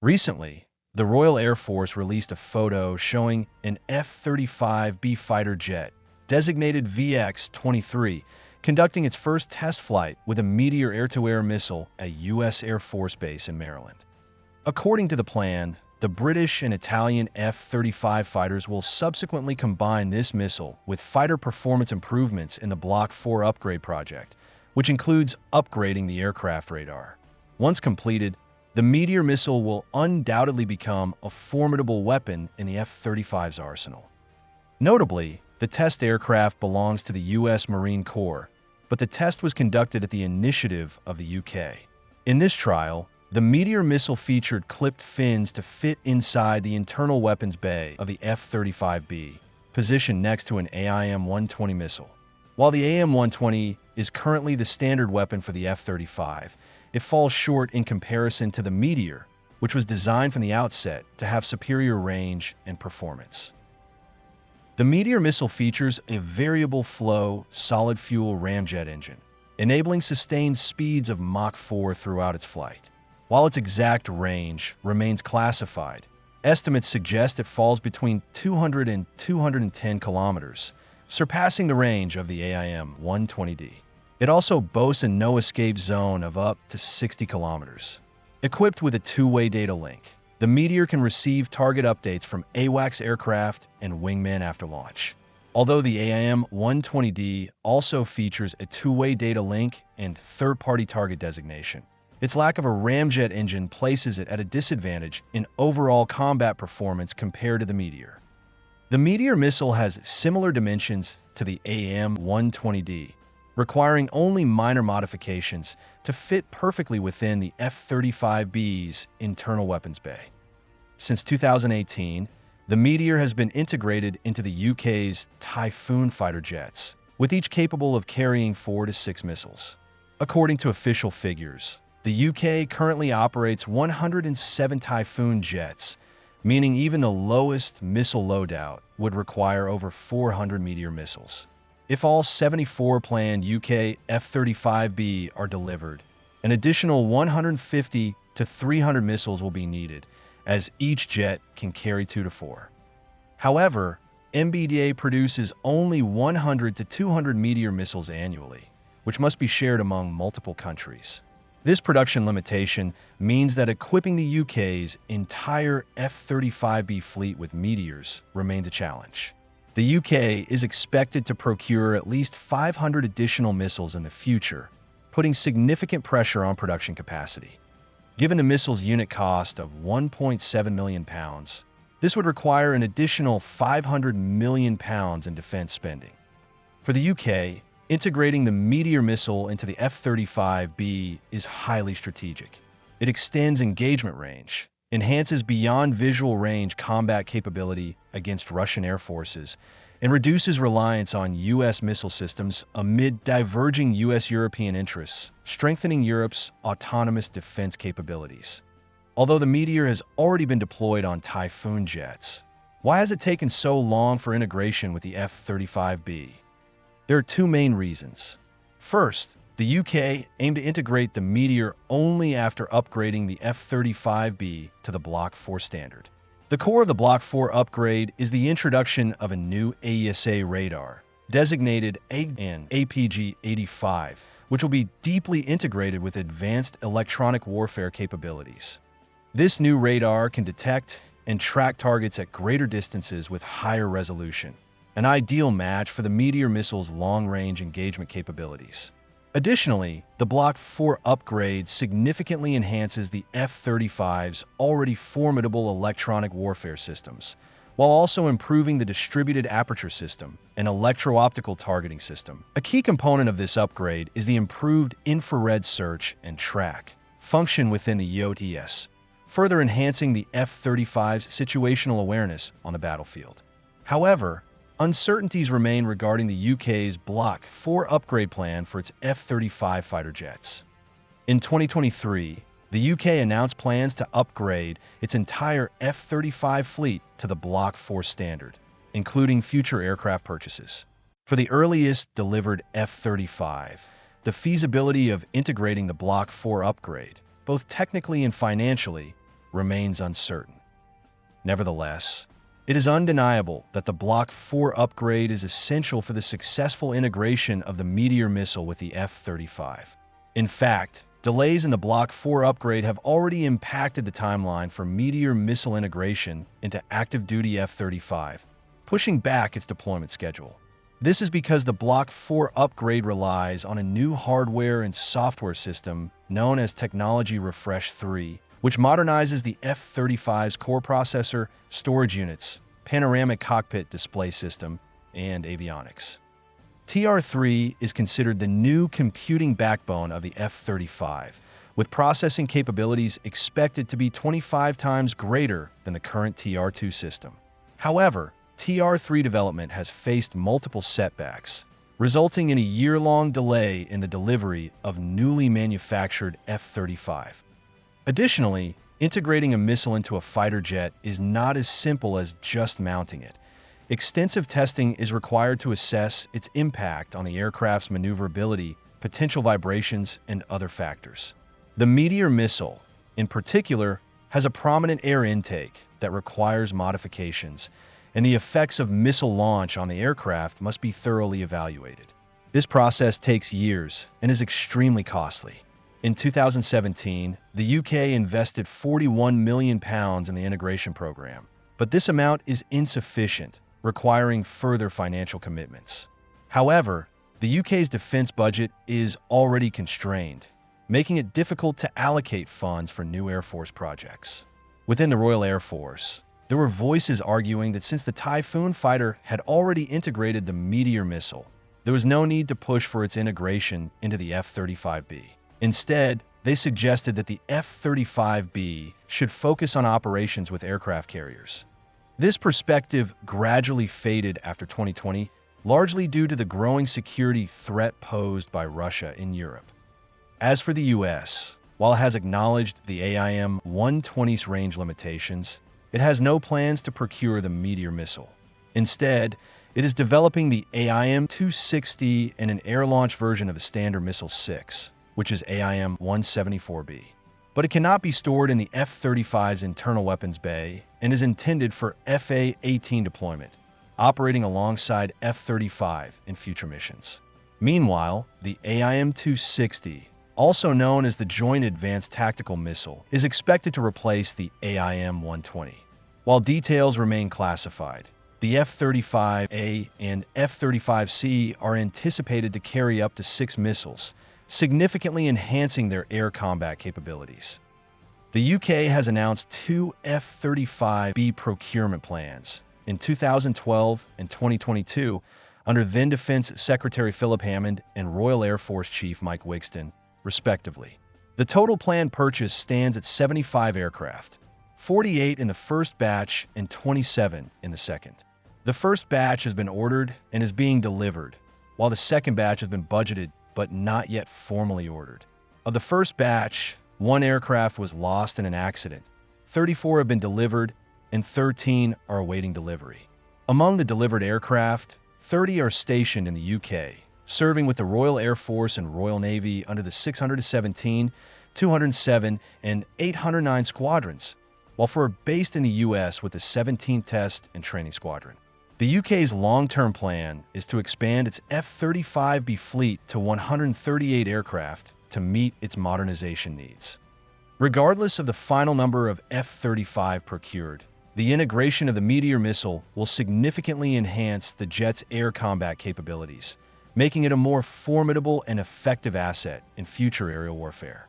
Recently, the Royal Air Force released a photo showing an F-35B fighter jet, designated VX-23, conducting its first test flight with a Meteor air-to-air missile at U.S. Air Force Base in Maryland. According to the plan, the British and Italian F-35 fighters will subsequently combine this missile with fighter performance improvements in the Block 4 upgrade project, which includes upgrading the aircraft radar. Once completed, the Meteor missile will undoubtedly become a formidable weapon in the F-35's arsenal. Notably, the test aircraft belongs to the U.S. Marine Corps, but the test was conducted at the initiative of the UK. In this trial, the Meteor missile featured clipped fins to fit inside the internal weapons bay of the F-35B, positioned next to an AIM-120 missile. While the AIM-120 is currently the standard weapon for the F-35, it falls short in comparison to the Meteor, which was designed from the outset to have superior range and performance. The Meteor missile features a variable flow, solid-fuel ramjet engine, enabling sustained speeds of Mach 4 throughout its flight. While its exact range remains classified, estimates suggest it falls between 200 and 210 kilometers, surpassing the range of the AIM-120D. It also boasts a no-escape zone of up to 60 kilometers. Equipped with a two-way data link, the Meteor can receive target updates from AWACS aircraft and wingmen after launch. Although the AIM-120D also features a two-way data link and third-party target designation, its lack of a ramjet engine places it at a disadvantage in overall combat performance compared to the Meteor. The Meteor missile has similar dimensions to the AIM-120D, requiring only minor modifications to fit perfectly within the F-35B's internal weapons bay. Since 2018, the Meteor has been integrated into the UK's Typhoon fighter jets, with each capable of carrying 4 to 6 missiles. According to official figures, the UK currently operates 107 Typhoon jets, meaning even the lowest missile loadout would require over 400 Meteor missiles. If all 74 planned UK F-35B are delivered, an additional 150 to 300 missiles will be needed, as each jet can carry 2 to 4. However, MBDA produces only 100 to 200 Meteor missiles annually, which must be shared among multiple countries. This production limitation means that equipping the UK's entire F-35B fleet with Meteors remains a challenge. The UK is expected to procure at least 500 additional missiles in the future, putting significant pressure on production capacity. Given the missile's unit cost of £1.7 million, this would require an additional £500 million in defense spending. For the UK, integrating the Meteor missile into the F-35B is highly strategic. It extends engagement range, enhances beyond visual range combat capability against Russian air forces, and reduces reliance on U.S. missile systems amid diverging U.S.-European interests, strengthening Europe's autonomous defense capabilities. Although the Meteor has already been deployed on Typhoon jets, why has it taken so long for integration with the F-35B? There are two main reasons. First, the UK aimed to integrate the Meteor only after upgrading the F-35B to the Block 4 standard. The core of the Block 4 upgrade is the introduction of a new AESA radar, designated APG-85, which will be deeply integrated with advanced electronic warfare capabilities. This new radar can detect and track targets at greater distances with higher resolution, an ideal match for the Meteor missile's long-range engagement capabilities. Additionally, the Block 4 upgrade significantly enhances the F-35's already formidable electronic warfare systems, while also improving the distributed aperture system and electro-optical targeting system. A key component of this upgrade is the improved infrared search and track function within the EOTS, further enhancing the F-35's situational awareness on the battlefield. However, uncertainties remain regarding the UK's Block 4 upgrade plan for its F-35 fighter jets. In 2023, the UK announced plans to upgrade its entire F-35 fleet to the Block 4 standard, including future aircraft purchases. For the earliest delivered F-35, the feasibility of integrating the Block 4 upgrade, both technically and financially, remains uncertain. Nevertheless, it is undeniable that the Block 4 upgrade is essential for the successful integration of the Meteor missile with the F-35. In fact, delays in the Block 4 upgrade have already impacted the timeline for Meteor missile integration into active-duty F-35, pushing back its deployment schedule. This is because the Block 4 upgrade relies on a new hardware and software system known as Technology Refresh 3, which modernizes the F-35's core processor, storage units, panoramic cockpit display system, and avionics. TR-3 is considered the new computing backbone of the F-35, with processing capabilities expected to be 25 times greater than the current TR-2 system. However, TR-3 development has faced multiple setbacks, resulting in a year-long delay in the delivery of newly manufactured F-35. Additionally, integrating a missile into a fighter jet is not as simple as just mounting it. Extensive testing is required to assess its impact on the aircraft's maneuverability, potential vibrations, and other factors. The Meteor missile, in particular, has a prominent air intake that requires modifications, and the effects of missile launch on the aircraft must be thoroughly evaluated. This process takes years and is extremely costly. In 2017, the UK invested £41 million in the integration program, but this amount is insufficient, requiring further financial commitments. However, the UK's defense budget is already constrained, making it difficult to allocate funds for new Air Force projects. Within the Royal Air Force, there were voices arguing that since the Typhoon fighter had already integrated the Meteor missile, there was no need to push for its integration into the F-35B. Instead, they suggested that the F-35B should focus on operations with aircraft carriers. This perspective gradually faded after 2020, largely due to the growing security threat posed by Russia in Europe. As for the US, while it has acknowledged the AIM-120's range limitations, it has no plans to procure the Meteor missile. Instead, it is developing the AIM-260 and an air-launched version of the Standard Missile 6, which is AIM-174B. But it cannot be stored in the F-35's internal weapons bay and is intended for FA-18 deployment, operating alongside F-35 in future missions. Meanwhile, the AIM-260, also known as the Joint Advanced Tactical Missile, is expected to replace the AIM-120. While details remain classified, the F-35A and F-35C are anticipated to carry up to 6 missiles, significantly enhancing their air combat capabilities. The UK has announced 2 F-35B procurement plans in 2012 and 2022 under then Defense Secretary Philip Hammond and Royal Air Force Chief Mike Wigston, respectively. The total planned purchase stands at 75 aircraft, 48 in the first batch and 27 in the second. The first batch has been ordered and is being delivered, while the second batch has been budgeted but not yet formally ordered. Of the first batch, 1 aircraft was lost in an accident, 34 have been delivered, and 13 are awaiting delivery. Among the delivered aircraft, 30 are stationed in the UK, serving with the Royal Air Force and Royal Navy under the 617, 207, and 809 squadrons, while 4 are based in the US with the 17th Test and Training Squadron. The UK's long-term plan is to expand its F-35B fleet to 138 aircraft to meet its modernization needs. Regardless of the final number of F-35 procured, the integration of the Meteor missile will significantly enhance the jet's air combat capabilities, making it a more formidable and effective asset in future aerial warfare.